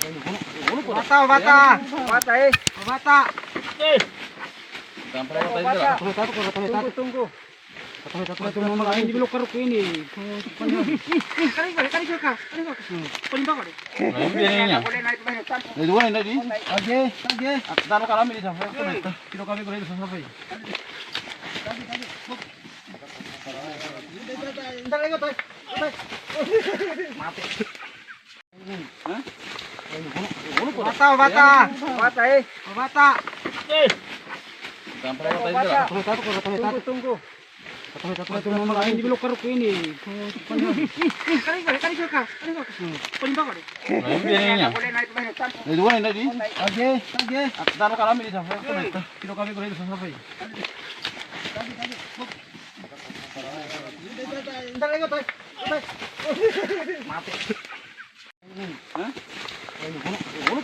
Bata, bata. Bata eh. Bata. Tunggu, tunggu. Tunggu mga hindi belok karuk ini. Kali ka. Panimba ka. Age. Tano kami di sana. Kilo kami ko sa sabay. Entar lagi toy. Mati. Bata, bata. Bata eh. Bata. Tunggu, tunggu. Tunggu mga hindi belok karuk ini. Kali ka. Panimba ka. Age. Tano kami di sana. Kilo kami ko sa sabay. Entar lagi toy. Mati.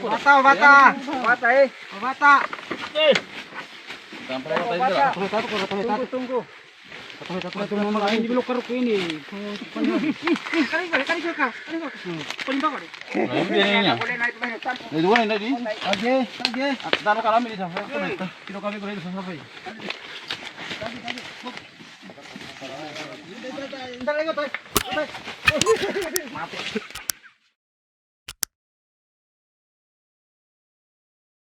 Bata, bata. Bata eh. Bata. Tunggu, tunggu. Tunggu mga hindi belok karuk ini. Kali ka. Panimba ka. Age. Tano kami di sana. Kilo kami ko sa sabay. Entar lagi toy. Mati.